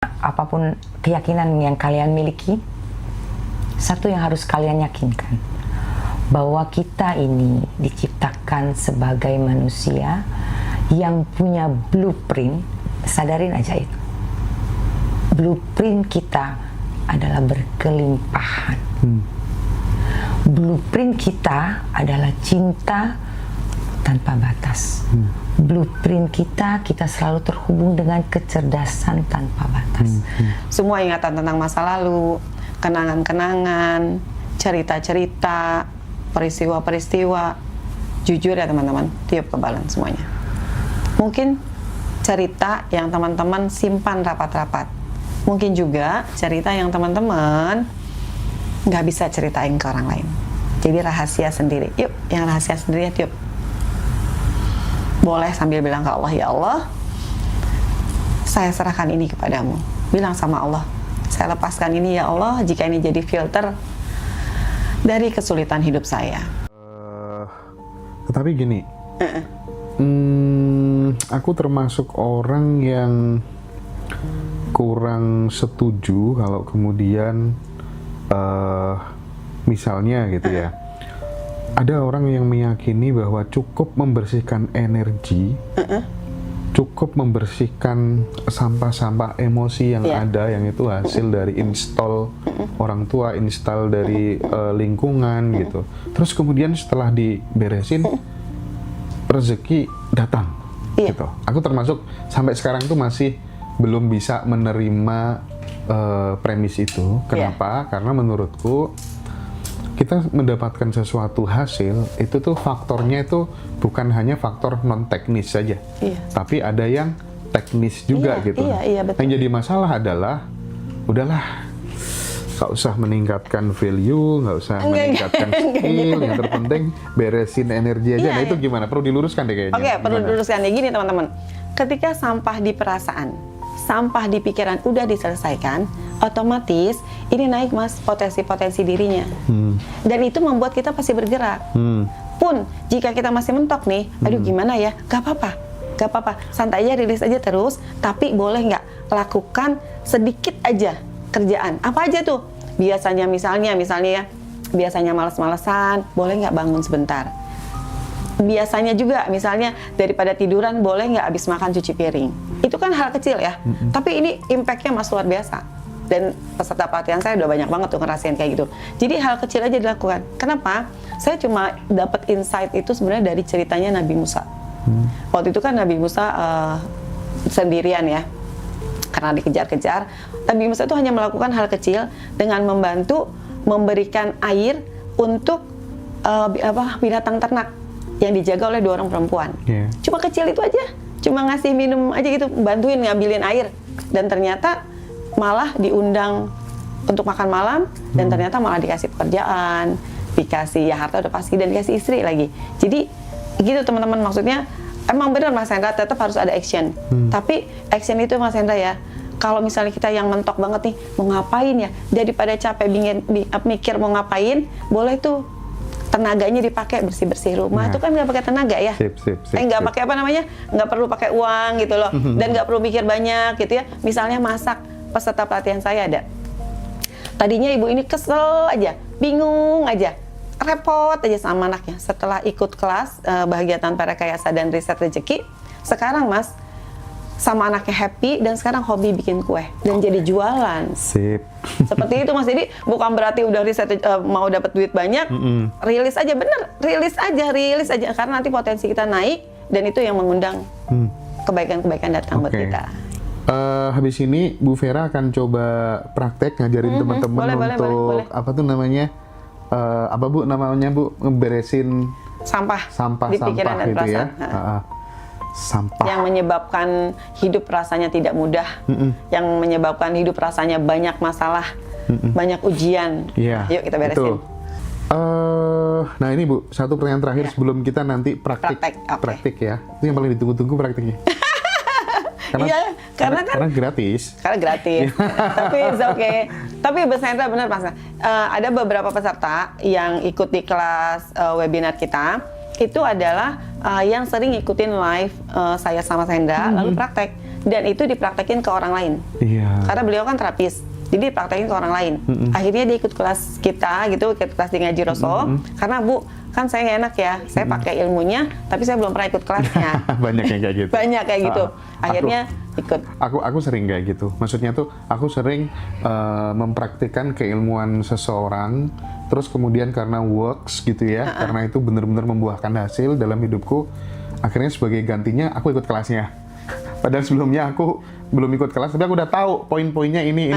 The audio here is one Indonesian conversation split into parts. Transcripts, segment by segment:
apapun keyakinan yang kalian miliki, satu yang harus kalian yakinkan, bahwa kita ini diciptakan sebagai manusia yang punya blueprint. Sadarin aja itu. Blueprint kita adalah berkelimpahan. Blueprint kita adalah cinta tanpa batas. Blueprint kita selalu terhubung dengan kecerdasan tanpa batas. Semua ingatan tentang masa lalu, kenangan-kenangan, cerita-cerita, peristiwa-peristiwa, jujur ya teman-teman, tiap kebalan semuanya. Mungkin cerita yang teman-teman simpan rapat-rapat. Mungkin juga cerita yang teman-teman nggak bisa ceritain ke orang lain. Jadi rahasia sendiri. Yuk, yang rahasia sendiri yuk. Boleh sambil bilang ke Allah, ya Allah, saya serahkan ini kepadamu. Bilang sama Allah, saya lepaskan ini ya Allah, jika ini jadi filter dari kesulitan hidup saya. Tetapi gini, aku termasuk orang yang kurang setuju kalau kemudian misalnya gitu ya, ada orang yang meyakini bahwa cukup membersihkan energi, cukup membersihkan sampah-sampah emosi yang ada, yang itu hasil dari install orang tua, install dari lingkungan gitu. Terus kemudian setelah diberesin, rezeki datang gitu. Aku termasuk sampai sekarang tuh masih belum bisa menerima premis itu. Kenapa? Karena menurutku kita mendapatkan sesuatu hasil itu tuh faktornya itu bukan hanya faktor non teknis saja, tapi ada yang teknis juga gitu. Betul. Yang jadi masalah adalah udahlah, nggak usah meningkatkan value, nggak usah meningkatkan skill, yang terpenting beresin energi aja. Nah itu gimana? Perlu diluruskan deh kayaknya. Oke, perlu diluruskan deh gini teman-teman. Ketika sampah di perasaan, sampah di pikiran udah diselesaikan, otomatis ini naik mas potensi-potensi dirinya. Dan itu membuat kita pasti bergerak. Pun jika kita masih mentok nih, aduh gimana ya, gak apa-apa, santai aja, rilis aja terus. Tapi boleh nggak lakukan sedikit aja kerjaan, apa aja tuh? Biasanya misalnya ya, biasanya malas-malesan, boleh nggak bangun sebentar? Biasanya juga misalnya daripada tiduran, boleh nggak habis makan cuci piring? Itu kan hal kecil ya, tapi ini impact-nya mas luar biasa. Dan peserta pelatihan saya udah banyak banget tuh ngerasain kayak gitu. Jadi hal kecil aja dilakukan. Kenapa? Saya cuma dapat insight itu sebenarnya dari ceritanya Nabi Musa. Waktu itu kan Nabi Musa sendirian ya, karena dikejar-kejar. Nabi Musa itu hanya melakukan hal kecil dengan membantu memberikan air untuk binatang ternak yang dijaga oleh 2 orang perempuan. Cuma kecil itu aja, cuma ngasih minum aja gitu, bantuin ngambilin air. Dan ternyata malah diundang untuk makan malam, dan ternyata malah dikasih pekerjaan, dikasih ya harta udah pasti, dan dikasih istri lagi. Jadi gitu teman-teman, maksudnya emang benar Mas Hendra, tetap harus ada action. Tapi action itu Mas Hendra ya, kalau misalnya kita yang mentok banget nih, mau ngapain ya, daripada capek mikir mau ngapain, boleh tuh tenaganya dipakai bersih-bersih rumah. Itu kan nggak pakai tenaga ya, nggak pakai apa namanya, nggak perlu pakai uang gitu loh, dan nggak perlu mikir banyak gitu ya. Misalnya masak, peserta pelatihan saya ada, tadinya ibu ini kesel aja, bingung aja, repot aja sama anaknya. Setelah ikut kelas bahagia tanpa rekayasa dan riset rezeki, sekarang mas sama anaknya happy, dan sekarang hobi bikin kue dan jadi jualan. Seperti itu mas. Jadi bukan berarti udah riset mau dapat duit banyak, rilis aja, bener, rilis aja, karena nanti potensi kita naik, dan itu yang mengundang kebaikan-kebaikan datang buat kita. Habis ini Bu Vera akan coba praktek ngajarin teman-teman untuk boleh. Apa tuh namanya? Apa Bu namanya Bu? Ngeberesin sampah di pikiran dan gitu ya. Sampah yang menyebabkan hidup rasanya tidak mudah, yang menyebabkan hidup rasanya banyak masalah, banyak ujian. Yuk kita beresin. Nah ini Bu, satu pertanyaan terakhir sebelum kita nanti praktik ya. Itu yang paling ditunggu-tunggu praktiknya. Karena gratis. Tapi it's okay. Tapi Mas Hendra benar Mas. Ada beberapa peserta yang ikut di kelas webinar kita, itu adalah yang sering ikutin live saya sama Hendra, lalu praktek. dan itu dipraktekin ke orang lain. Iya. Karena beliau kan terapis, jadi dipraktekin ke orang lain. Akhirnya dia ikut kelas kita gitu, ikut kelas di Ngaji Rasul. Karena Bu, kan saya nggak enak ya, saya pakai ilmunya, tapi saya belum pernah ikut kelasnya. Banyak yang kayak gitu. Banyak kayak gitu. Akhirnya ikut. Aku sering kayak gitu. Maksudnya tuh aku sering mempraktikkan keilmuan seseorang, terus kemudian karena works gitu ya, karena itu benar-benar membuahkan hasil dalam hidupku. Akhirnya sebagai gantinya aku ikut kelasnya. Padahal sebelumnya aku belum ikut kelas, tapi aku udah tahu poin-poinnya ini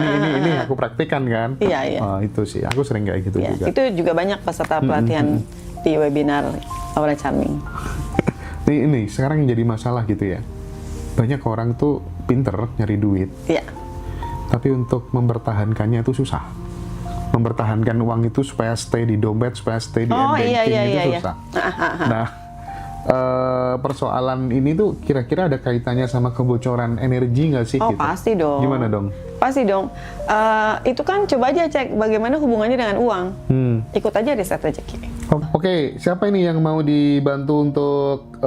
aku praktikkan kan. Iya. Itu sih, aku sering kayak gitu juga. Itu juga banyak peserta pelatihan di webinar Aura Charming. Ini sekarang yang jadi masalah gitu ya. Banyak orang tuh pinter nyari duit, Iya. tapi untuk mempertahankannya itu susah. Mempertahankan uang itu supaya stay di dompet, supaya stay di Iya. itu susah. Nah, persoalan ini tuh kira-kira ada kaitannya sama kebocoran energi nggak sih? Oh gitu? pasti dong. Gimana dong? Pasti dong. Itu kan coba aja cek bagaimana hubungannya dengan uang. Ikut aja riset rezeki. Oke, siapa ini yang mau dibantu untuk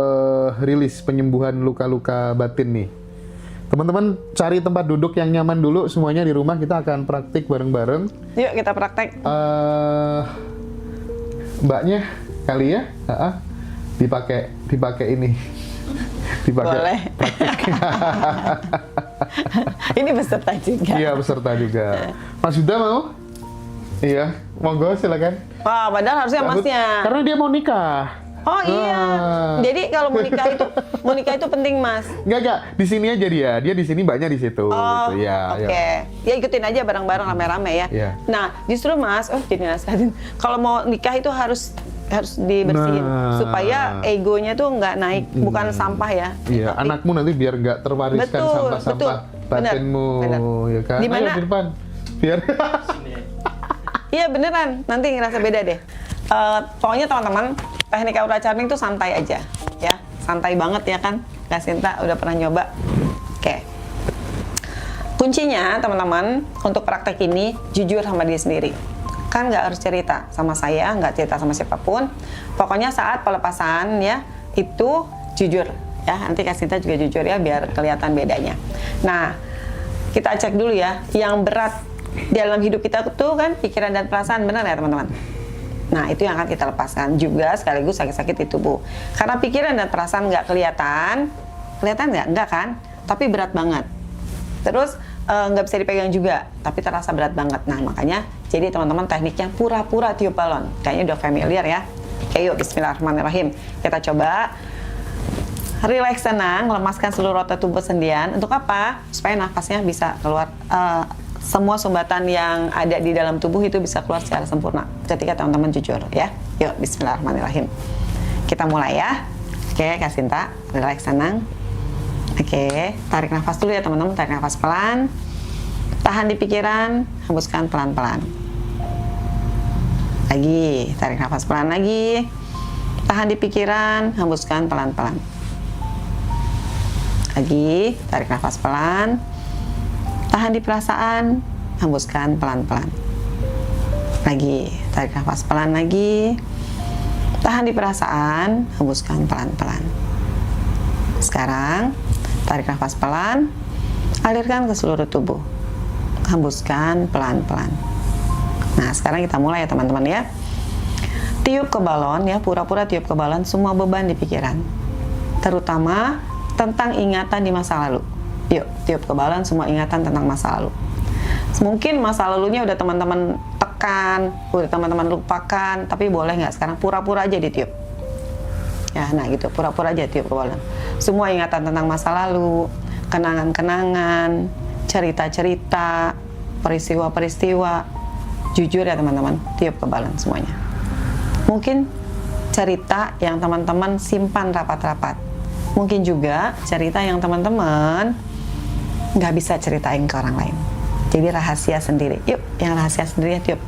rilis penyembuhan luka-luka batin nih? Teman-teman cari tempat duduk yang nyaman dulu semuanya di rumah, kita akan praktik bareng-bareng. Yuk kita praktek. Mbaknya kali ya? Dipakai ini. Dipakai. Boleh. Ini peserta juga. Iya, peserta juga. Mas Yuda mau? Iya, monggo silakan. Wah, padahal harusnya masnya. Karena dia mau nikah. Oh iya. Jadi kalau mau nikah itu penting, Mas. Enggak. Di sini aja dia. Dia di sini, mbaknya di situ. Oh, gitu. Ya, oke. Ya ikutin aja bareng-bareng rame-rame ya. Iya. Nah, justru Mas, jadi nasihatin. Kalau mau nikah itu harus dibersihin supaya egonya tuh nggak naik, bukan sampah ya. Iya, Tapi- anakmu nanti biar nggak terwariskan Betul, sampah-sampah betul. batinmu, Bener. ya kan? Di mana- Ayo di depan. Biar Iya beneran, nanti ngerasa beda deh. Pokoknya teman-teman, teknik Aura Charming tuh santai aja, ya, santai banget ya kan? Kak Sinta udah pernah nyoba. Oke. Kuncinya teman-teman untuk praktek ini jujur sama diri sendiri. Kan nggak harus cerita sama saya, nggak cerita sama siapapun. Pokoknya saat pelepasan ya itu jujur ya. Nanti Kak Sinta juga jujur ya biar kelihatan bedanya. Nah, kita cek dulu ya, yang berat dalam hidup kita tuh kan pikiran dan perasaan, benar ya teman-teman? Nah, itu yang akan kita lepaskan juga sekaligus sakit-sakit di tubuh. Karena pikiran dan perasaan nggak kelihatan nggak? Nggak kan? Tapi berat banget. Terus nggak bisa dipegang juga, tapi terasa berat banget. Nah, makanya jadi teman-teman tekniknya pura-pura tiup balon. Kayaknya udah familiar ya. Oke, yuk bismillahirrahmanirrahim. Kita coba. Relax, tenang, lemaskan seluruh otot tubuh sendian. Untuk apa? Supaya nafasnya bisa keluar, semua sumbatan yang ada di dalam tubuh itu bisa keluar secara sempurna ketika teman-teman jujur ya. Yuk, bismillahirrahmanirrahim. Kita mulai ya. Oke, Kak Sinta, relax, tenang. Oke, tarik nafas dulu ya teman-teman. Tarik nafas pelan. Tahan di pikiran, hembuskan pelan-pelan. Lagi, tarik nafas pelan lagi. Tahan di pikiran, hembuskan pelan-pelan. Lagi, tarik nafas pelan. Tahan di perasaan, hembuskan pelan-pelan. Lagi, tarik nafas pelan lagi. Tahan di perasaan, hembuskan pelan-pelan. Sekarang, tarik nafas pelan, alirkan ke seluruh tubuh. Hembuskan pelan-pelan. Nah, sekarang kita mulai ya teman-teman ya. Tiup ke balon ya, pura-pura tiup ke balon semua beban di pikiran. Terutama tentang ingatan di masa lalu. Yuk, tiup ke balon semua ingatan tentang masa lalu. Mungkin masa lalunya udah teman-teman tekan, udah teman-teman lupakan, tapi boleh nggak sekarang pura-pura aja ditiup. Ya, nah gitu, pura-pura aja tiup ke balon. Semua ingatan tentang masa lalu, kenangan-kenangan, cerita-cerita, peristiwa-peristiwa, jujur ya teman-teman, tiup ke balon semuanya. Mungkin cerita yang teman-teman simpan rapat-rapat. Mungkin juga cerita yang teman-teman nggak bisa ceritain ke orang lain. Jadi rahasia sendiri. Yuk, yang rahasia sendiri tiup.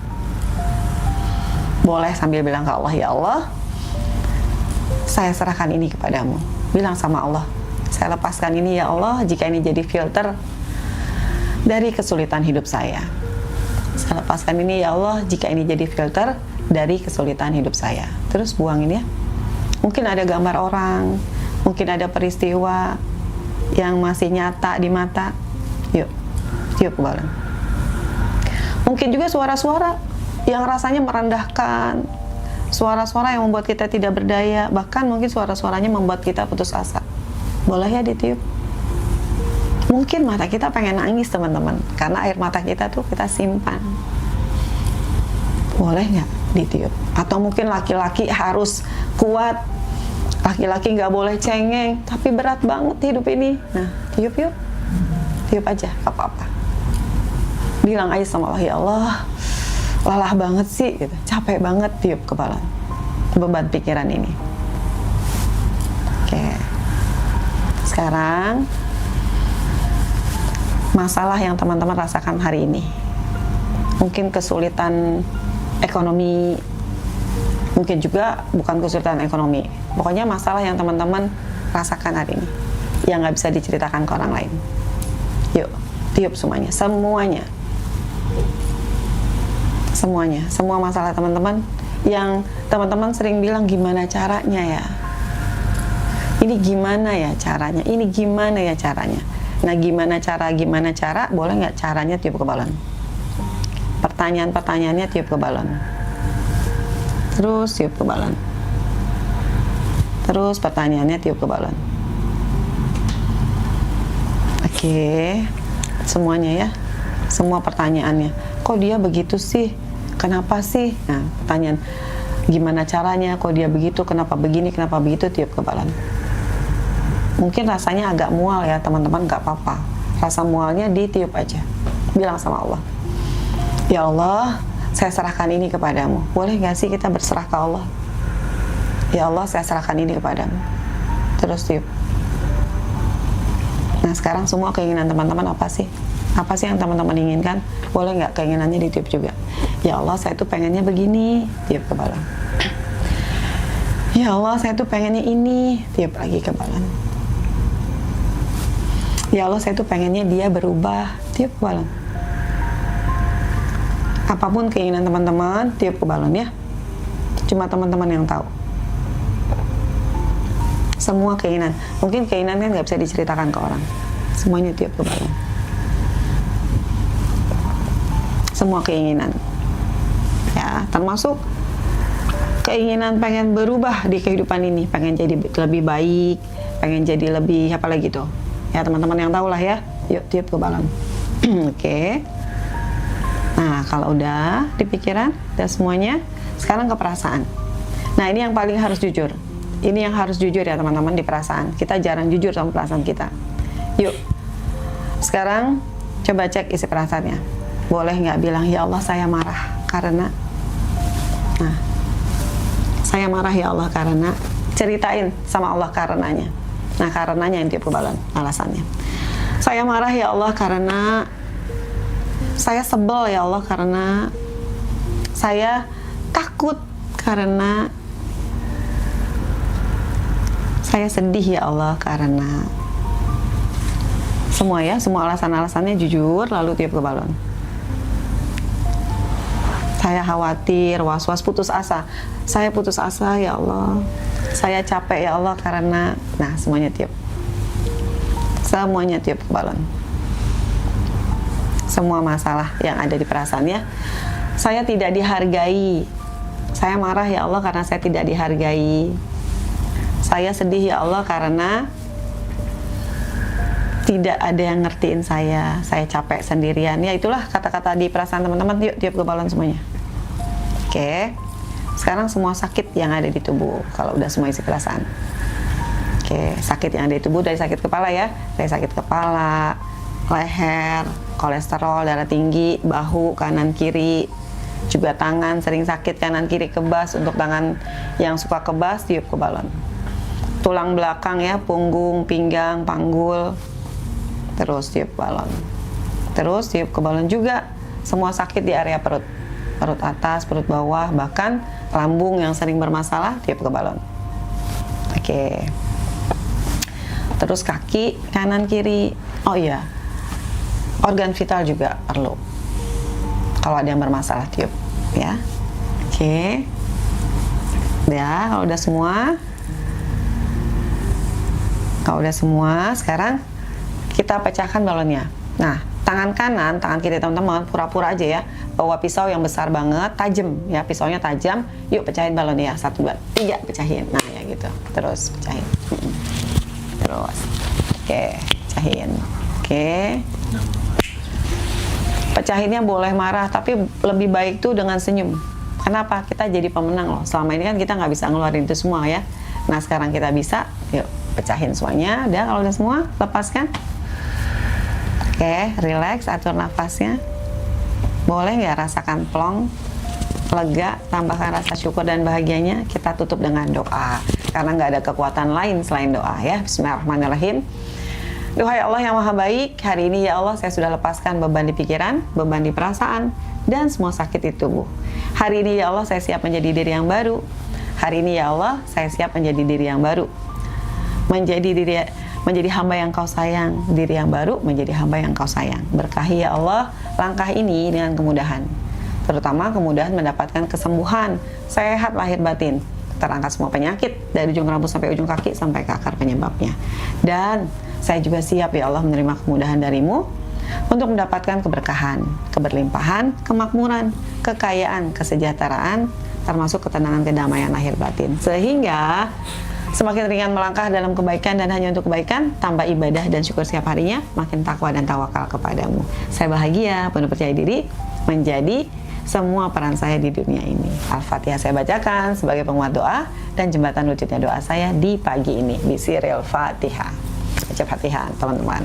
Boleh sambil bilang ke Allah, ya Allah, saya serahkan ini kepadamu. Bilang sama Allah, saya lepaskan ini ya Allah, jika ini jadi filter dari kesulitan hidup saya. Saya lepaskan ini ya Allah, jika ini jadi filter dari kesulitan hidup saya. Terus buangin ya. Mungkin ada gambar orang, mungkin ada peristiwa, yang masih nyata di mata, yuk tiup ke balon. Mungkin juga suara-suara yang rasanya merendahkan, suara-suara yang membuat kita tidak berdaya, bahkan mungkin suara-suaranya membuat kita putus asa. Boleh ya ditiup? Mungkin mata kita pengen nangis teman-teman, karena air mata kita tuh kita simpan. Boleh nggak ditiup? Atau mungkin laki-laki harus kuat, laki-laki nggak boleh cengeng, tapi berat banget hidup ini. Nah, tiup yuk, tiup aja, gak apa-apa. Bilang aja sama Allah, ya Allah, lelah banget sih, gitu. Capek banget, tiup ke balon. Beban pikiran ini. Oke. Sekarang masalah yang teman-teman rasakan hari ini. Mungkin kesulitan ekonomi, mungkin juga bukan kesulitan ekonomi. Pokoknya masalah yang teman-teman rasakan hari ini, yang nggak bisa diceritakan ke orang lain. Yuk, tiup semuanya, semuanya. Semuanya, semua masalah teman-teman yang teman-teman sering bilang gimana caranya ya, ini gimana ya caranya, ini gimana ya caranya. Nah, gimana cara, boleh nggak caranya tiup ke balon? Pertanyaan-pertanyaannya tiup ke balon. Terus tiup ke balon. Terus pertanyaannya tiup ke balon. Oke, semuanya ya, semua pertanyaannya. Kok dia begitu sih? Kenapa sih? Nah, pertanyaan gimana caranya? Kok dia begitu? Kenapa begini? Kenapa begitu? Tiup ke balon. Mungkin rasanya agak mual ya teman-teman, nggak apa-apa. Rasa mualnya ditiup aja. Bilang sama Allah, ya Allah, saya serahkan ini kepadamu. Boleh nggak sih kita berserah ke Allah? Ya Allah, saya serahkan ini kepadamu. Terus tiup. Nah, sekarang semua keinginan teman-teman apa sih? Apa sih yang teman-teman inginkan? Boleh nggak keinginannya ditiup juga? Ya Allah, saya tuh pengennya begini. Tiup ke balon. Ya Allah, saya tuh pengennya ini. Tiup lagi ke balon. Ya Allah, saya tuh pengennya dia berubah. Tiup ke balon. Apapun keinginan teman-teman, tiup ke balon ya. Cuma teman-teman yang tahu. Semua keinginan. Mungkin keinginan kan nggak bisa diceritakan ke orang. Semuanya tiup ke balon. Semua keinginan. Ya, termasuk keinginan pengen berubah di kehidupan ini, pengen jadi lebih baik, pengen jadi lebih apa lagi tuh. Ya, teman-teman yang tahu lah ya. Yuk, tiup ke balon. Oke. Nah, kalau udah di pikiran, udah semuanya, sekarang ke perasaan. Nah, ini yang paling harus jujur. Ini yang harus jujur ya teman-teman di perasaan. Kita jarang jujur sama perasaan kita. Yuk, sekarang coba cek isi perasaannya. Boleh nggak bilang, ya Allah saya marah karena. Nah, saya marah ya Allah karena. Ceritain sama Allah karenanya. Nah, karenanya yang tiup ke balon, alasannya. Saya marah ya Allah karena. Saya sebel ya Allah karena. Saya takut karena. Saya sedih ya Allah karena. Semua ya, semua alasan-alasannya jujur, lalu tiup ke balon. Saya khawatir, was-was, putus asa. Saya putus asa ya Allah. Saya capek ya Allah karena. Nah, semuanya tiup. Semuanya tiup ke balon. Semua masalah yang ada di perasaannya. Saya tidak dihargai. Saya marah ya Allah karena saya tidak dihargai. Saya sedih ya Allah karena tidak ada yang ngertiin saya capek sendirian. Ya, itulah kata-kata di perasaan teman-teman. Yuk, tiup ke balon semuanya. Oke. Sekarang semua sakit yang ada di tubuh, kalau udah semua isi perasaan. Oke, sakit yang ada di tubuh, dari sakit kepala ya. Dari sakit kepala, leher, kolesterol, darah tinggi, bahu, kanan kiri, juga tangan sering sakit kanan kiri, kebas. Untuk tangan yang suka kebas, tiup ke balon. Tulang belakang ya, punggung, pinggang, panggul, terus tiup balon. Terus tiup ke balon juga semua sakit di area perut, perut atas, perut bawah, bahkan lambung yang sering bermasalah, tiup ke balon. Oke. Terus kaki kanan kiri. Oh iya, organ vital juga perlu. Kalau ada yang bermasalah, tiup ya. Oke. Ya, kalau udah semua, sekarang kita pecahkan balonnya. Nah, tangan kanan, tangan kiri teman-teman, pura-pura aja ya, bawa pisau yang besar banget, tajam ya, pisaunya tajam. Yuk pecahin balonnya ya, 1, 2, 3, pecahin. Nah ya gitu, terus pecahin. Terus, oke, pecahin. Oke. Pecahinnya boleh marah, tapi lebih baik tuh dengan senyum. Kenapa? Kita jadi pemenang loh. Selama ini kan kita nggak bisa ngeluarin itu semua ya. Nah sekarang kita bisa, yuk pecahin semuanya. Udah, kalau udah semua, lepaskan. Oke, relax, atur nafasnya. Boleh nggak rasakan plong, lega, tambahkan rasa syukur dan bahagianya. Kita tutup dengan doa, karena nggak ada kekuatan lain selain doa ya. Bismillahirrahmanirrahim. Duhai Allah yang maha baik, hari ini ya Allah saya sudah lepaskan beban di pikiran, beban di perasaan, dan semua sakit di tubuh. Hari ini ya Allah saya siap menjadi diri yang baru. Hari ini ya Allah saya siap menjadi diri yang baru. Menjadi hamba yang kau sayang, diri yang baru menjadi hamba yang kau sayang. Berkahi ya Allah langkah ini dengan kemudahan, terutama kemudahan mendapatkan kesembuhan, sehat lahir batin, terangkat semua penyakit dari ujung rambut sampai ujung kaki sampai ke akar penyebabnya. Dan saya juga siap ya Allah menerima kemudahan darimu untuk mendapatkan keberkahan, keberlimpahan, kemakmuran, kekayaan, kesejahteraan, termasuk ketenangan, kedamaian lahir batin, sehingga semakin ringan melangkah dalam kebaikan dan hanya untuk kebaikan, tambah ibadah dan syukur setiap harinya, makin takwa dan tawakal kepadamu. Saya bahagia, penuh percaya diri, menjadi semua peran saya di dunia ini. Al-Fatihah saya bacakan sebagai penguat doa dan jembatan wujudnya doa saya di pagi ini. Bisiril Fatihah. Baca Fatihah, teman-teman.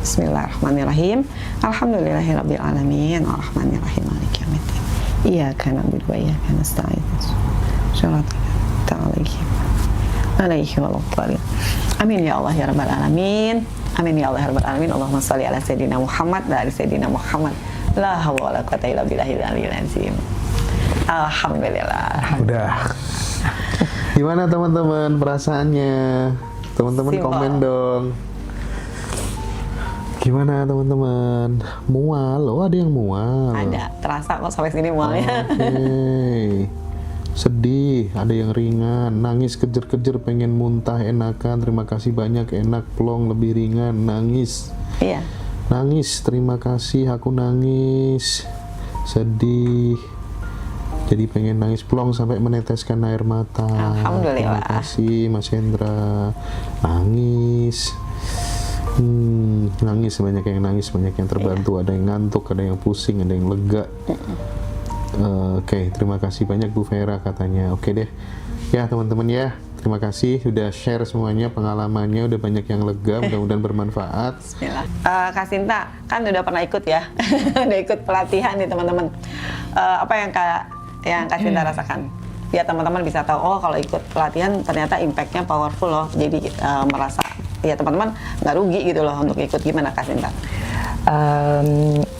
Bismillahirrahmanirrahim. Alhamdulillahirabbil alamin. Arrahmanirrahim. Maliki yaumiddin. Iyyaka na'budu wa iyyaka nasta'in. Alaihi wasallam. Amin ya Allah ya rabbal alamin. Amin ya Allah ya rabbal alamin. Allahumma shalli ala sayyidina Muhammad wa ala sayyidina Muhammad. La haula wala quwata illa billahil aliyil azim. Alhamdulillah. Udah. Gimana teman-teman perasaannya? Teman-teman komen dong. Gimana teman-teman? Mual? Oh ada yang mual. Ada, terasa kok sampai sini mualnya. Oke. Sedih, ada yang ringan, nangis kejer-kejer pengen muntah, enakan, terima kasih banyak, enak, plong, lebih ringan, nangis. Iya. Nangis, terima kasih, aku nangis. Sedih. Jadi pengen nangis plong sampai meneteskan air mata. Alhamdulillah. Terima kasih Mas Hendra. Nangis. Nangis, banyak yang nangis, banyak yang terbantu, ada yang ngantuk, ada yang pusing, ada yang lega. Oke, terima kasih banyak Bu Vera katanya. Oke deh, ya teman-teman ya, terima kasih sudah share semuanya pengalamannya, udah banyak yang lega, mudah-mudahan bermanfaat. Bismillah. Kak Sinta kan udah pernah ikut ya, udah ikut pelatihan nih teman-teman. Apa yang Kak Sinta rasakan? Ya teman-teman bisa tahu, oh kalau ikut pelatihan ternyata impactnya powerful loh. Jadi merasa ya teman-teman nggak rugi gitu loh untuk ikut. Gimana Kak Sinta?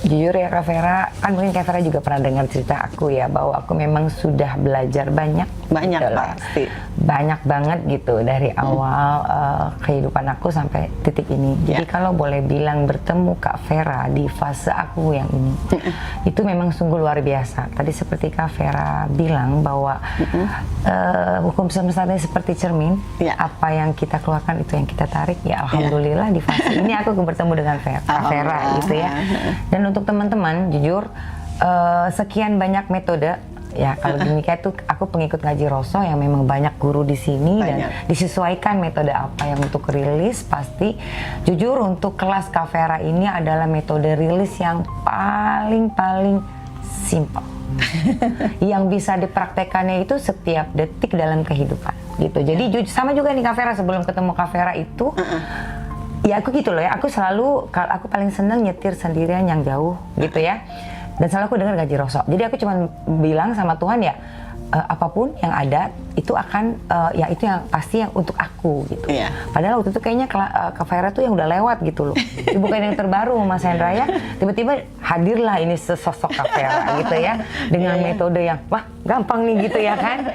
Jujur ya Kak Vera, kan mungkin Kak Vera juga pernah dengar cerita aku ya, bahwa aku memang sudah belajar banyak pasti banyak banget gitu dari awal kehidupan aku sampai titik ini. Jadi kalau boleh bilang bertemu Kak Vera di fase aku yang ini itu memang sungguh luar biasa. Tadi seperti Kak Vera bilang bahwa hukum semesta ini seperti cermin, apa yang kita keluarkan itu yang kita tarik. Ya alhamdulillah di fase ini aku bertemu dengan Kak Vera gitu ya. Dan untuk teman-teman jujur sekian banyak metode ya, kalau demikian tuh aku pengikut ngaji Rosso yang memang banyak guru di sini dan disesuaikan metode apa yang untuk rilis. Pasti jujur untuk kelas Kak Vera ini adalah metode rilis yang paling simpel yang bisa dipraktekannya itu setiap detik dalam kehidupan gitu. Jadi sama juga nih Kak Vera, sebelum ketemu Kak Vera itu ya aku gitu loh ya, aku paling seneng nyetir sendirian yang jauh gitu ya, dan selalu aku dengar ngaji Rosso. Jadi aku cuma bilang sama Tuhan ya, apapun yang ada itu akan ya itu yang pasti yang untuk aku gitu. Padahal waktu itu kayaknya Kak Vera tuh yang udah lewat gitu loh, bukan yang terbaru Mas Hendra ya. Tiba-tiba hadirlah ini sesosok Kak Vera gitu ya, dengan metode yang wah gampang nih gitu ya kan.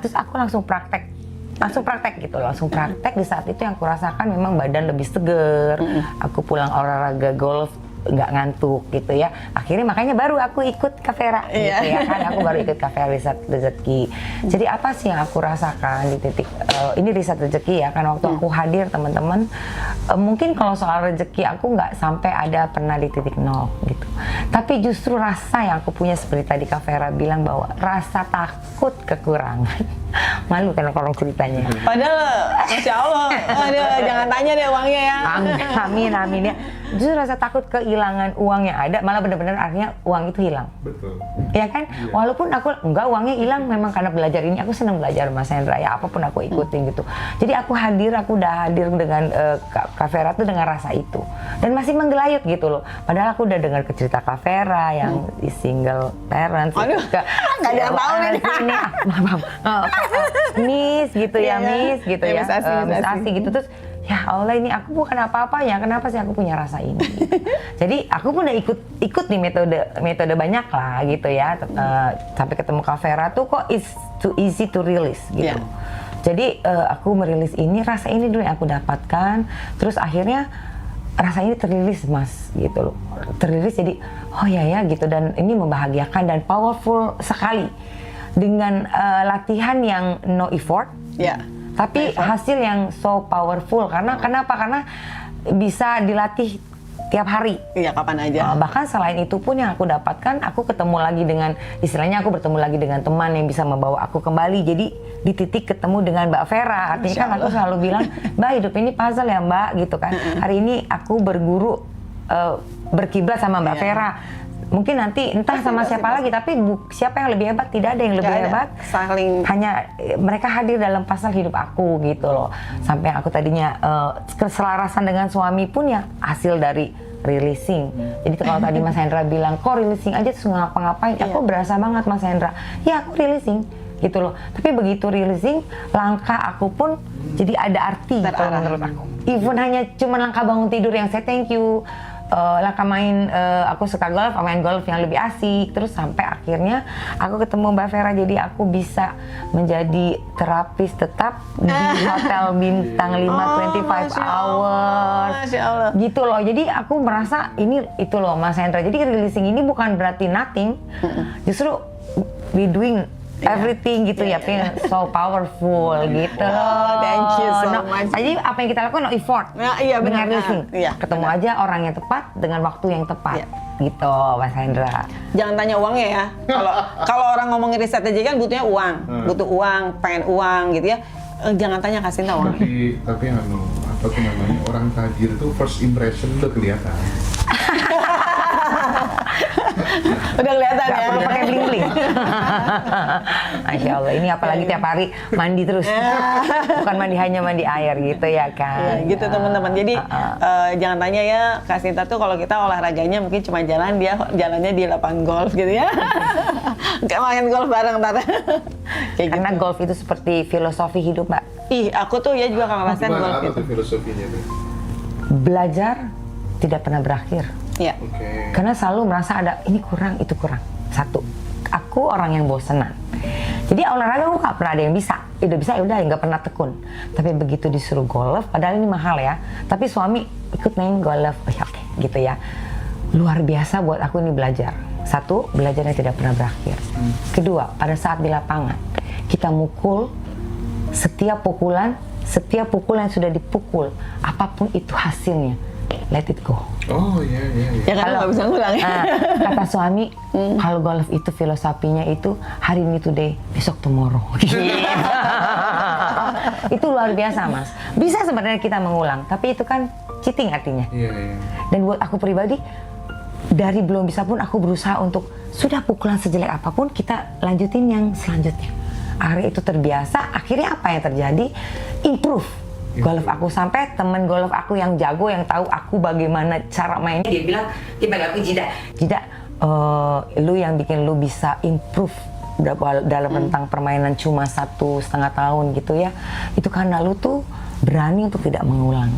Terus aku langsung praktek gitu, langsung praktek. Di saat itu yang kurasakan memang badan lebih seger. Aku pulang olahraga golf nggak ngantuk gitu ya. Akhirnya makanya baru aku ikut Kak Vera gitu ya kan, aku baru ikut Kak Vera Riset Rezeki. Jadi apa sih yang aku rasakan di titik ini riset rezeki ya kan, waktu aku hadir teman-teman, mungkin kalau soal rezeki aku nggak sampai ada pernah di titik nol gitu, tapi justru rasa yang aku punya seperti tadi Kak Vera bilang bahwa rasa takut kekurangan. Malu kan orang ceritanya. Padahal, Masya Allah, aduh, jangan tanya deh uangnya ya. Amin ya. Justru rasa takut kehilangan uang yang ada, malah benar-benar artinya uang itu hilang. Betul. Ya kan? Iya. Walaupun aku enggak uangnya hilang, memang karena belajar ini aku senang belajar Mas Hendra ya, apapun aku ikutin gitu. Jadi aku udah hadir dengan Kak Vera tuh dengan rasa itu. Dan masih menggelayut gitu loh. Padahal aku udah dengar cerita Kak Vera yang single parents. Aduh, nggak ada yang tahu nih. Maaf. Miss gitu ya, Miss gitu ya. Miss Asi. Gitu terus ya Allah, ini aku bukan apa-apanya, kenapa sih aku punya rasa ini? Jadi aku pun udah ikut nih metode banyak lah gitu ya, sampai ketemu Kak Vera tuh kok it's too easy to release gitu. Jadi aku merilis ini, rasa ini dulu yang aku dapatkan, terus akhirnya rasa ini terrilis Mas gitu loh, terrilis jadi oh ya gitu, dan ini membahagiakan dan powerful sekali dengan latihan yang no effort. Tapi hasil yang so powerful, karena kenapa? Karena bisa dilatih tiap hari. Iya, kapan aja. Bahkan selain itu pun yang aku dapatkan, aku ketemu lagi dengan, istilahnya aku bertemu lagi dengan teman yang bisa membawa aku kembali. Jadi di titik ketemu dengan Mbak Vera. Artinya kan aku selalu bilang, Mbak hidup ini puzzle ya Mbak gitu kan. Hari ini aku berguru berkiblat sama Mbak Vera. Mungkin nanti entah sama siapa lagi, tapi siapa yang lebih hebat, tidak ada yang lebih hebat. Hanya mereka hadir dalam pasal hidup aku gitu loh. Sampai aku tadinya keselarasan dengan suami pun ya hasil dari releasing. Jadi kalau tadi Mas Hendra bilang, kok releasing aja terus ngapa-ngapain, aku berasa banget Mas Hendra. Ya aku releasing gitu loh. Tapi begitu releasing, langkah aku pun jadi ada arti kalau menurut aku. Even hanya cuma langkah bangun tidur yang saya thank you. Langkah main, aku suka golf, main golf yang lebih asik, terus sampai akhirnya aku ketemu Mbak Vera, jadi aku bisa menjadi terapis tetap di hotel bintang 5 25 hours gitu loh. Jadi aku merasa ini itu loh Mas Hendra, jadi releasing ini bukan berarti nothing, justru we doing everything gitu ya, so powerful gitu loh. Thank you so much. Jadi apa yang kita lakukan no effort. Dengan releasing. Ketemu aja orang yang tepat dengan waktu yang tepat. Gitu Mas Hendra. Jangan tanya uangnya ya. Kalau orang ngomongin riset aja kan butuhnya uang, butuh uang, pengen uang gitu ya. Jangan tanya, kasih tahu. Tapi apa tuh namanya, orang tajir itu first impression udah kelihatan. Udah kelihatan ya. Perlu pakai bling bling. Masya Allah, ini apalagi tiap hari mandi terus. Bukan hanya mandi air gitu ya kan. Ya, gitu teman-teman. Jadi jangan tanya ya, Kak Sinta tuh kalau kita olahraganya mungkin cuma jalan, dia jalannya di lapangan golf gitu ya. Kayak main golf bareng ntar. Karena gitu. Golf itu seperti filosofi hidup Mbak. Aku tuh ya juga ngerasain golf apa gitu. tuh filosofinya tuh? Belajar tidak pernah berakhir. Iya. Karena selalu merasa ada ini kurang, itu kurang. Satu, aku orang yang bosenan. Jadi olahraga aku nggak pernah ada yang bisa. Udah bisa ya udah, nggak pernah tekun. Tapi begitu disuruh golf, padahal ini mahal ya. Tapi suami ikut main golf, oke, gitu ya. Luar biasa buat aku ini belajar. Satu, belajarnya tidak pernah berakhir. Kedua, pada saat di lapangan kita mukul, setiap pukulan yang sudah dipukul, apapun itu hasilnya, let it go. Oh iya. Ya kan nggak bisa ngulang ya. Kata suami, kalau golf itu filosofinya itu hari ini today, besok tomorrow. Itu luar biasa Mas. Bisa sebenarnya kita mengulang, tapi itu kan cheating artinya. Iya. Dan buat aku pribadi, dari belum bisa pun aku berusaha untuk sudah pukulan sejelek apapun kita lanjutin yang selanjutnya. Akhirnya itu terbiasa. Akhirnya apa yang terjadi? Improve. Golf aku, sampai temen golf aku yang jago, yang tahu aku bagaimana cara mainnya, dia bilang, dia panggil aku Jida, lu yang bikin lu bisa improve dalam tentang permainan cuma 1,5 tahun gitu ya, itu karena lu tuh berani untuk tidak mengulang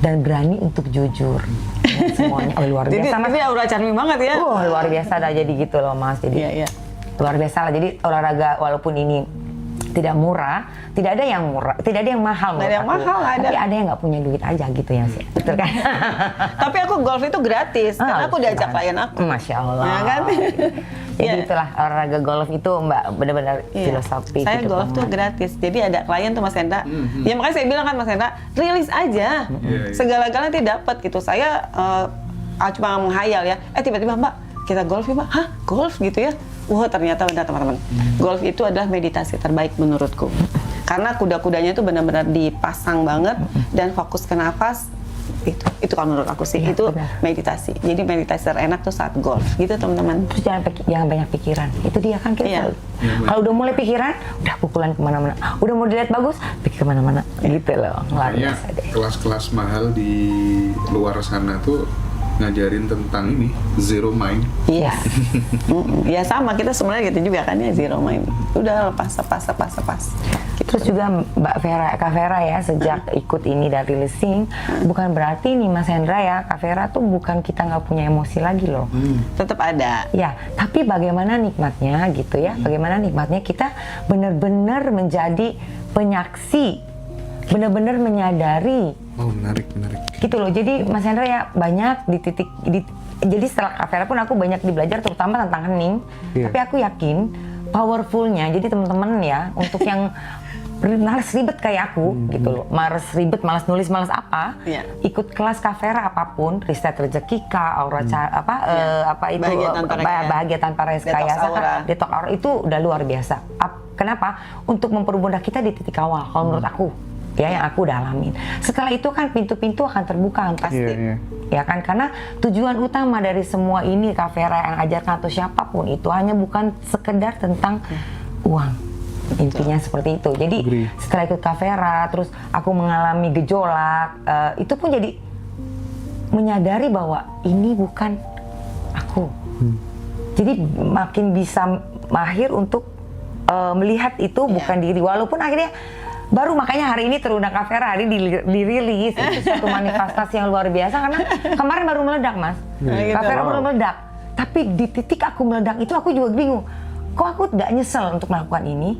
dan berani untuk jujur dengan semuanya. Luar biasa Mas. Jadi aura charming banget ya. Luar biasa dah jadi gitu loh Mas. Jadi luar biasa lah. Jadi olahraga walaupun ini tidak murah, tidak ada yang murah, tidak ada yang mahal menurut Nggak ada yang aku. mahal, nggak ada. Tapi ada yang nggak punya duit aja gitu ya sih, betul kan? Tapi aku golf itu gratis karena aku diajak klien aku. Masya Allah. Ya kan? Jadi Iya. itulah olahraga golf itu Mbak benar-benar Iya. filosofi. Saya hidup golf tuh banget. gratis. Jadi ada klien tuh Mas Hendra. Ya makanya saya bilang kan Mas Hendra, rilis aja. Iya. Segala-galanya nanti dapat gitu. Saya cuma menghayal ya. Tiba-tiba Mbak, kita golf ya Mbak. Hah, golf gitu ya? Wah, ternyata benar teman-teman. Golf itu adalah meditasi terbaik menurutku. Karena kuda-kudanya itu benar-benar dipasang banget dan fokus ke nafas. Itu kalau menurut aku sih Iya, itu benar. meditasi. Jadi meditasi terenak tuh saat golf gitu teman-teman. Terus jangan banyak pikiran. Itu dia kan kita. Iya. Kalau udah mulai pikiran, udah pukulan kemana-mana. Udah mau dilihat bagus, pikir kemana-mana. Gitu loh. Luar Makanya biasa deh. kelas-kelas mahal di luar sana tuh ngajarin tentang ini zero mind. Iya. Ya sama, kita sebenarnya gitu juga kan ya, zero mind. Udah lepas. Gitu. Terus juga Kak Vera ya, sejak ikut ini dari Lising, bukan berarti nih Mas Hendra ya, Kak Vera tuh bukan kita nggak punya emosi lagi loh. Tetap ada. Ya, tapi bagaimana nikmatnya gitu ya, bagaimana nikmatnya kita benar-benar menjadi penyaksi, benar-benar menyadari Oh, menarik. gitu loh. Jadi Mas Hendra ya banyak jadi setelah Kak Vera pun aku banyak belajar terutama tentang hening. Iya. Tapi aku yakin powerfulnya. Jadi teman-teman ya untuk yang malas ribet kayak aku gitu loh. Malas ribet, malas nulis, malas apa. Iya. Ikut kelas Kak Vera apapun, Riset Rezeki Kak, Aura apa itu Bahagia Tanpa Rekayasa Kak, Detox Aura itu udah luar biasa. Kenapa? Untuk mempermudah kita di titik awal kalau menurut aku. Ya, yang aku udah alamin. Setelah itu kan pintu-pintu akan terbuka kan pasti. Iya. Ya kan, karena tujuan utama dari semua ini Kak Vera yang ajarkan atau siapapun itu hanya bukan sekedar tentang uang. Intinya seperti itu. Jadi Agree. setelah ikut Kak Vera, terus aku mengalami gejolak, itu pun jadi menyadari bahwa ini bukan aku. Jadi makin bisa mahir untuk melihat itu bukan diri. Walaupun akhirnya baru makanya hari ini terundang Kak Vera, hari ini dirilis itu suatu manifestasi yang luar biasa karena kemarin baru meledak Mas. Kak Vera baru meledak. Tapi di titik aku meledak itu aku juga bingung. Kok aku tidak nyesel untuk melakukan ini?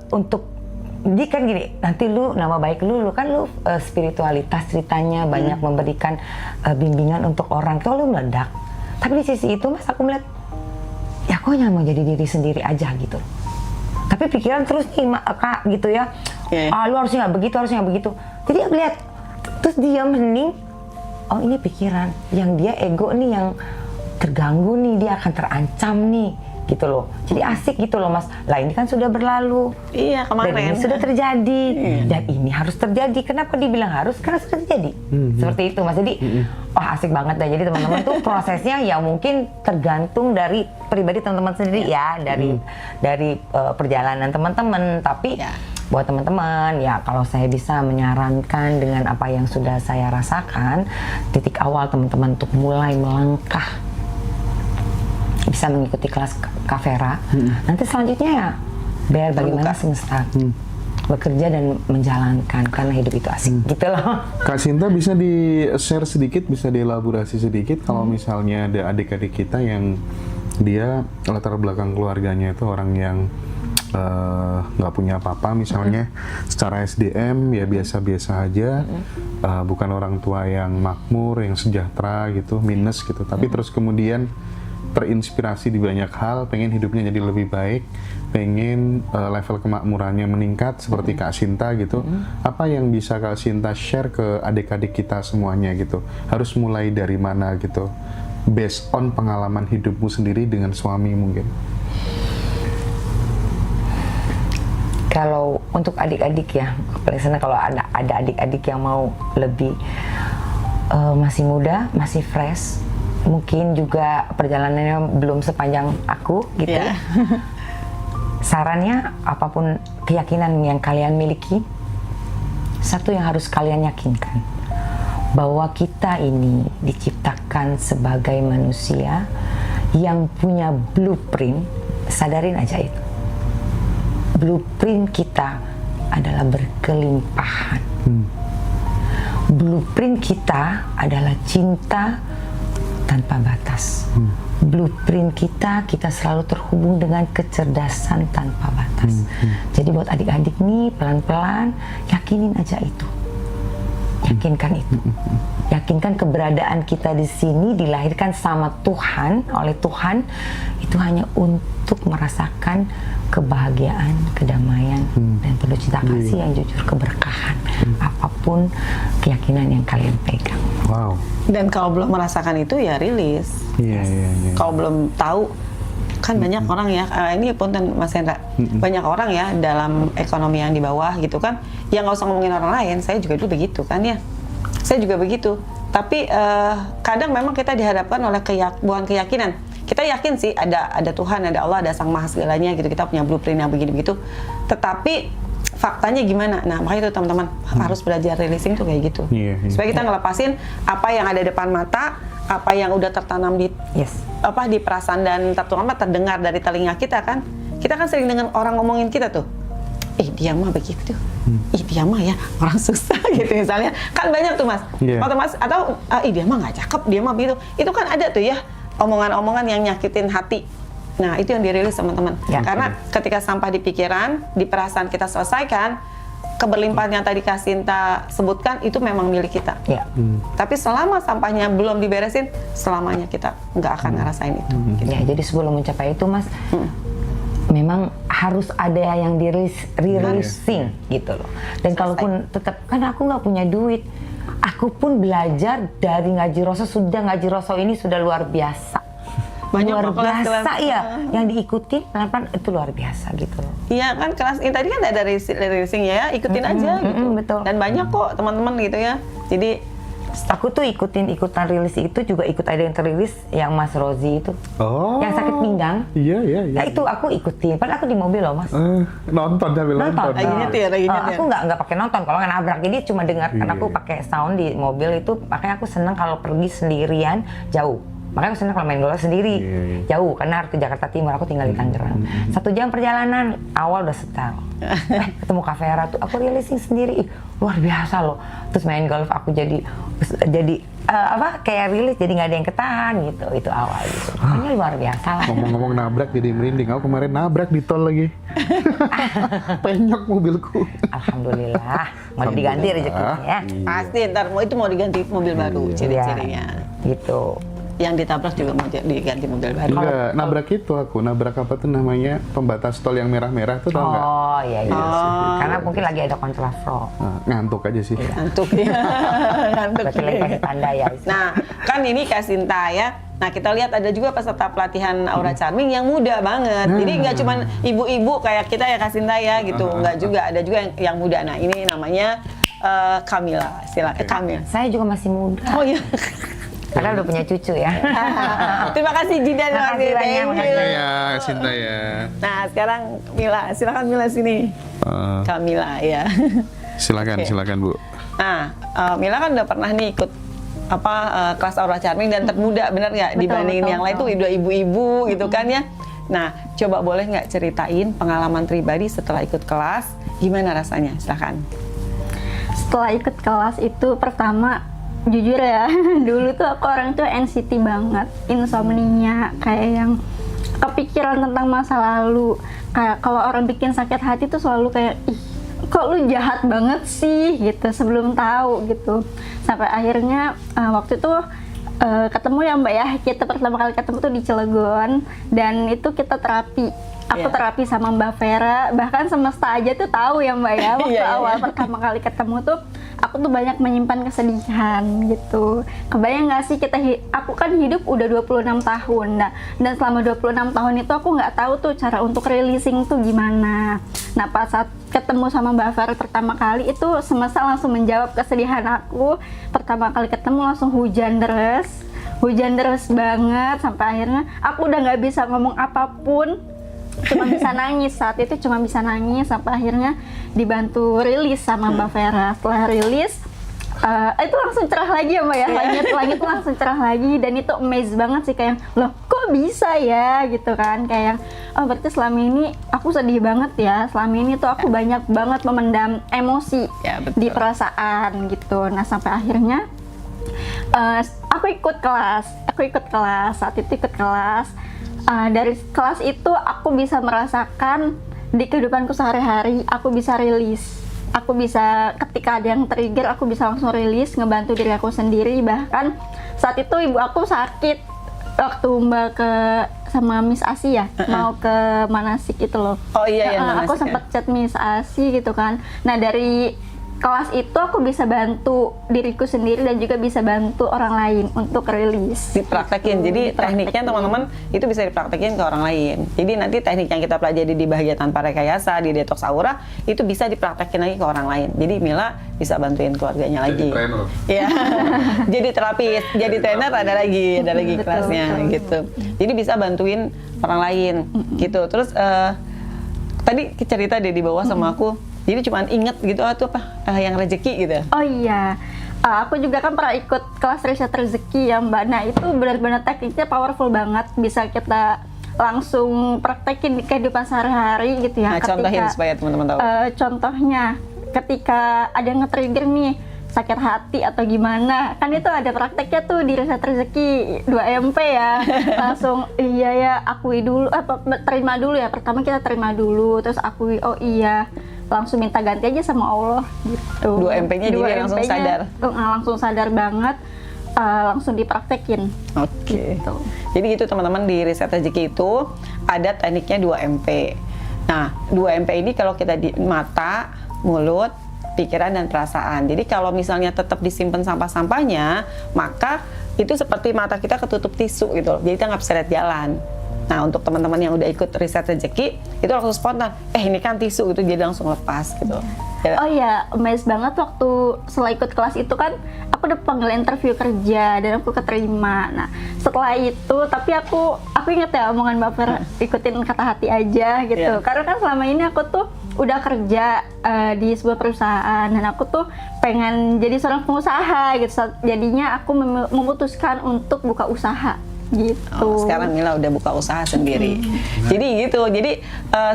Untuk jadi kan gini, nanti lu nama baik lu kan lu spiritualitas ceritanya banyak memberikan bimbingan untuk orang. Kalau lu meledak. Tapi di sisi itu Mas aku melihat ya aku hanya mau jadi diri sendiri aja gitu. Tapi pikiran terus nih Kak gitu ya, lu harusnya nggak begitu, jadi aku lihat terus diam hening, oh ini pikiran, yang dia ego nih yang terganggu nih, dia akan terancam nih gitu loh, jadi asik gitu loh Mas, lah ini kan sudah berlalu, Iya, kemarin. dan ini sudah terjadi, dan ini harus terjadi, kenapa dibilang harus? Karena sudah terjadi, seperti itu Mas, jadi wah asik banget dah, jadi teman-teman tuh prosesnya ya mungkin tergantung dari pribadi teman-teman sendiri ya, dari perjalanan teman-teman, tapi buat teman-teman ya kalau saya bisa menyarankan dengan apa yang sudah saya rasakan, titik awal teman-teman untuk mulai melangkah bisa mengikuti kelas Kak Vera. Nanti selanjutnya ya biar bagaimana semesta bekerja dan menjalankan karena hidup itu asik gitu loh. Kak Sinta bisa di-share sedikit, bisa dielaborasi sedikit kalau misalnya ada adik-adik kita yang dia latar belakang keluarganya itu orang yang nggak punya apa-apa misalnya secara SDM ya biasa-biasa aja, bukan orang tua yang makmur, yang sejahtera gitu, minus gitu, tapi terus kemudian terinspirasi di banyak hal, pengen hidupnya jadi lebih baik, pengen level kemakmurannya meningkat seperti Kak Sinta gitu. Apa yang bisa Kak Sinta share ke adik-adik kita semuanya gitu? Harus mulai dari mana gitu? Based on pengalaman hidupmu sendiri dengan suami mungkin. Kalau untuk adik-adik ya, biasanya kalau ada adik-adik yang mau lebih masih muda, masih fresh, mungkin juga perjalanannya belum sepanjang aku gitu ya. Sarannya apapun keyakinan yang kalian miliki, satu yang harus kalian yakinkan, bahwa kita ini diciptakan sebagai manusia yang punya blueprint. Sadarin aja itu. Blueprint kita adalah berkelimpahan. Blueprint kita adalah cinta, tanpa batas. Blueprint kita selalu terhubung dengan kecerdasan tanpa batas. Jadi buat adik-adik nih, pelan-pelan yakinin aja itu. Yakinkan itu. Yakinkan keberadaan kita di sini dilahirkan sama Tuhan, oleh Tuhan, itu hanya untuk merasakan kebahagiaan, kedamaian, dan penuh cinta kasih yang jujur, keberkahan. Apapun keyakinan yang kalian pegang. Wow. Dan kalau belum merasakan itu ya rilis. Iya. Kalau belum tahu, kan banyak orang ya, ini punten Mas Hendra, banyak orang ya dalam ekonomi yang di bawah gitu kan, yang nggak usah ngomongin orang lain, saya juga dulu begitu kan ya, saya juga begitu. Tapi kadang memang kita dihadapkan oleh bukan keyakinan, kita yakin sih ada Tuhan, ada Allah, ada Sang Maha segalanya gitu, kita punya blueprint yang begini begitu, tetapi faktanya gimana? Nah makanya itu teman-teman harus belajar releasing tuh kayak gitu, supaya kita ngelepasin apa yang ada depan mata, apa yang udah tertanam di di perasaan dan terutama terdengar dari telinga kita kan. Kita kan sering dengan orang ngomongin kita tuh, dia mah begitu, dia mah ya orang susah gitu misalnya, kan banyak tuh Mas, atau dia mah nggak cakep, dia mah begitu. Itu kan ada tuh ya omongan-omongan yang nyakitin hati. Nah itu yang dirilis teman-teman, karena ketika sampah di pikiran, di perasaan kita selesaikan, keberlimpahan yang tadi Kak Sinta sebutkan itu memang milik kita. Tapi selama sampahnya belum diberesin, selamanya kita nggak akan ngerasain itu. Gitu. Ya, jadi sebelum mencapai itu Mas, memang harus ada yang releasing gitu loh. Dan kalaupun tetap, kan aku nggak punya duit, aku pun belajar dari ngaji Roso. Ngaji Roso ini sudah luar biasa. Banyak luar biasa kelas. Ya, yang diikuti pelan-pelan itu luar biasa gitu loh. Iya kan, kelas ini tadi kan ada releasing ya, ikutin aja gitu. Betul. Dan banyak kok teman-teman gitu ya. Jadi aku tuh ikutan rilis itu juga ikut, ada yang terilis yang Mas Rozi itu, yang sakit pinggang. Iya. Nah itu aku ikutin, padahal aku di mobil loh Mas. Nonton sambil nonton. Lagi nyetir. Aku nggak pakai nonton, kalau nggak nabrak, jadi cuma dengar. Karena aku pakai sound di mobil itu, makanya aku seneng kalau pergi sendirian jauh. Makanya aku senang kalau main bola sendiri, jauh, karena harus ke Jakarta Timur, aku tinggal di Tangerang. 1 jam perjalanan, awal udah setel. Ketemu Kak Vera tuh, aku releasing sendiri, luar biasa loh. Terus main golf aku jadi kayak rilis, jadi nggak ada yang ketahan gitu, itu awal gitu. Pokoknya luar biasa lah. Ngomong-ngomong nabrak jadi merinding, aku kemarin nabrak di tol lagi. Penyok mobilku. Alhamdulillah, mau diganti rezekinya ya. Pasti ntar itu mau diganti mobil baru, ciri-cirinya. Gitu. Yang ditabrak juga mau diganti mobil baru. Enggak, nabrak itu aku, nabrak apa tuh namanya, pembatas tol yang merah-merah tuh, tau nggak? Oh iya. Karena mungkin lagi ada kontraflow. Ngantuk aja sih. Ngantuk ya. Berarti lagi pakai tanda ya. Nah, kan ini Kak Sinta ya. Nah, kita lihat ada juga peserta pelatihan Aura Charming yang muda banget. Jadi nggak cuma ibu-ibu kayak kita ya Kak Sinta ya gitu. Nggak juga, ada juga yang muda. Nah, ini namanya Kamila. Silakan Kamila. Saya juga masih muda. Oh iya. Karena udah punya cucu ya. Terima kasih Jidan, terima kasih banyak. Ya, Sinta ya. Nah, sekarang Mila, silakan Mila sini. Kamila ya. Silakan Bu. Nah, Mila kan udah pernah nih ikut kelas Aura Charming dan termuda, bener nggak? Dibandingin yang lain tuh udah ibu-ibu gitu kan ya. Nah, coba boleh nggak ceritain pengalaman pribadi setelah ikut kelas, gimana rasanya? Silakan. Setelah ikut kelas itu pertama, jujur ya, dulu tuh aku orang tuh NCT banget, insomnia, kayak yang kepikiran tentang masa lalu. Kayak kalau orang bikin sakit hati tuh selalu kayak, ih kok lu jahat banget sih gitu, sebelum tahu gitu. Sampai akhirnya waktu itu ketemu ya Mbak ya, kita pertama kali ketemu tuh di Cilegon, dan itu kita terapi. Aku terapi sama Mbak Vera, bahkan semesta aja tuh tahu ya Mbak ya, waktu awal pertama kali ketemu tuh aku tuh banyak menyimpan kesedihan gitu. Kebayang nggak sih aku kan hidup udah 26 tahun, nah, dan selama 26 tahun itu aku nggak tahu tuh cara untuk releasing tuh gimana. Nah pas saat ketemu sama Mbak Vera pertama kali itu semesta langsung menjawab kesedihan aku. Pertama kali ketemu langsung hujan deras banget, sampai akhirnya aku udah nggak bisa ngomong apapun, cuma bisa nangis. Saat itu cuma bisa nangis, sampai akhirnya dibantu rilis sama Mbak Vera. Setelah rilis itu langsung cerah lagi ya Mbak ya, langit langsung cerah lagi, dan itu amazed banget sih, kayak loh kok bisa ya gitu kan, kayak oh berarti selama ini aku sedih banget ya, selama ini tuh aku banyak banget memendam emosi di perasaan gitu. Nah sampai akhirnya aku ikut kelas. Saat itu ikut kelas. Dari kelas itu aku bisa merasakan di kehidupanku sehari-hari, aku bisa rilis. Aku bisa ketika ada yang trigger, aku bisa langsung rilis, ngebantu diri aku sendiri. Bahkan saat itu ibu aku sakit waktu Mbak sama Miss Asi ya, mau ke manasik itu loh. Oh iya ya, aku sempat chat Miss Asi gitu kan. Nah dari kelas itu aku bisa bantu diriku sendiri dan juga bisa bantu orang lain untuk rilis. Dipraktekin. Jadi tekniknya teman-teman itu bisa dipraktekin ke orang lain. Jadi nanti teknik yang kita pelajari di Bahagia Tanpa Rekayasa, di Detox Aura, itu bisa dipraktekin lagi ke orang lain. Jadi Mila bisa bantuin keluarganya lagi. Jadi trainer. Iya. Jadi terapis, jadi trainer ada lagi kelasnya gitu. Jadi bisa bantuin orang lain gitu. Terus tadi cerita deh di bawah sama aku. Jadi cuma inget gitu tuh apa yang rezeki gitu. Oh iya, aku juga kan pernah ikut kelas riset rezeki ya Mbak. Nah itu benar-benar tekniknya powerful banget, bisa kita langsung praktekin di kehidupan sehari-hari gitu ya. Nah, contohin supaya teman-teman tahu. Contohnya, ketika ada yang nge-trigger nih, sakit hati atau gimana, kan itu ada prakteknya tuh di riset rezeki 2MP ya. Langsung iya ya, akui dulu, terima dulu ya. Pertama kita terima dulu, terus akui, oh iya, langsung minta ganti aja sama Allah gitu. 2MP-nya jadi langsung sadar. Langsung sadar banget, langsung dipraktekin. Oke. Gitu. Jadi gitu teman-teman, di riset rezeki itu ada tekniknya 2MP. Nah, 2MP ini kalau kita di mata, mulut, pikiran dan perasaan. Jadi kalau misalnya tetap disimpan sampah-sampahnya, maka itu seperti mata kita ketutup tisu gitu. Jadi kita nggak bisa lihat jalan. Nah, untuk teman-teman yang udah ikut riset rezeki, itu langsung spontan. Ini kan tisu gitu, jadi langsung lepas gitu. Oh iya, amazed banget waktu setelah ikut kelas itu kan, aku udah panggil interview kerja dan aku keterima. Nah, setelah itu, tapi aku inget ya omongan Mbak Vera, ikutin kata hati aja gitu. Yeah. Karena kan selama ini aku tuh udah kerja di sebuah perusahaan dan aku tuh pengen jadi seorang pengusaha gitu. Jadinya aku memutuskan untuk buka usaha. Gitu. Sekarang Mila udah buka usaha sendiri. Jadi gitu. Jadi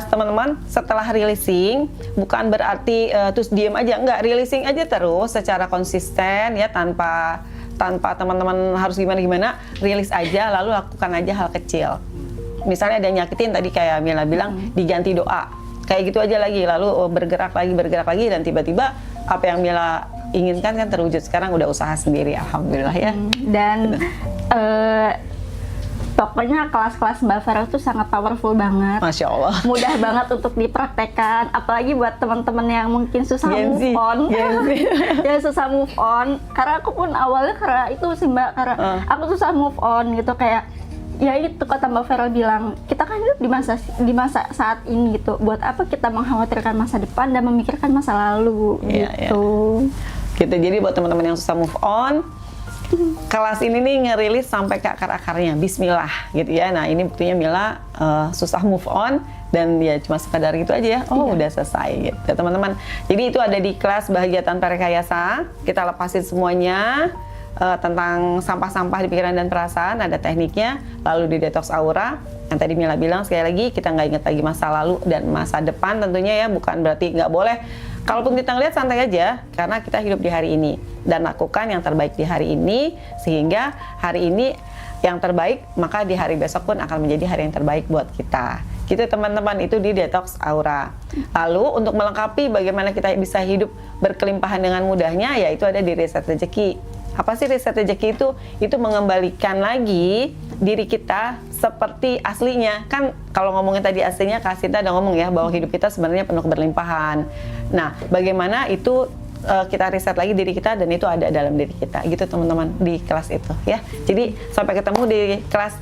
teman-teman, setelah releasing bukan berarti terus diem aja, enggak, releasing aja terus secara konsisten ya, tanpa teman-teman harus gimana, rilis aja, lalu lakukan aja hal kecil. Misalnya ada yang nyakitin tadi kayak Mila bilang, diganti doa. Kayak gitu aja lagi, lalu bergerak lagi dan tiba-tiba apa yang Mila inginkan kan terwujud. Sekarang udah usaha sendiri, alhamdulillah ya. Dan pokoknya kelas-kelas Mbak Vera itu sangat powerful banget. Masya Allah. Mudah banget untuk dipraktekkan, apalagi buat teman-teman yang mungkin susah move on. Ya susah move on. Karena aku pun awalnya karena itu sih Mbak, karena aku susah move on gitu, kayak ya itu kata Mbak Vera bilang, kita kan hidup di masa saat ini gitu. Buat apa kita mengkhawatirkan masa depan dan memikirkan masa lalu gitu. Gitu. Jadi buat teman-teman yang susah move on, kelas ini nih ngerilis sampai ke akar-akarnya, bismillah gitu ya. Nah ini buktinya Mila susah move on dan ya cuma sekadar gitu aja ya, udah selesai gitu teman-teman. Jadi itu ada di kelas Bahagia Tanpa Rekayasa, kita lepasin semuanya tentang sampah-sampah di pikiran dan perasaan, ada tekniknya. Lalu di Detox Aura, yang tadi Mila bilang, sekali lagi kita nggak ingat lagi masa lalu dan masa depan tentunya ya, bukan berarti nggak boleh. Kalaupun kita ngeliat santai aja, karena kita hidup di hari ini dan lakukan yang terbaik di hari ini, sehingga hari ini yang terbaik, maka di hari besok pun akan menjadi hari yang terbaik buat kita. Gitu teman-teman, itu di Detox Aura. Lalu untuk melengkapi bagaimana kita bisa hidup berkelimpahan dengan mudahnya, yaitu ada di riset rezeki. Apa sih riset rezeki itu? Itu mengembalikan lagi diri kita seperti aslinya. Kan kalau ngomongin tadi aslinya, Kak Sinta udah ngomong ya, bahwa hidup kita sebenarnya penuh berlimpahan. Nah, bagaimana itu kita riset lagi diri kita, dan itu ada dalam diri kita. Gitu teman-teman, di kelas itu ya. Jadi sampai ketemu di kelas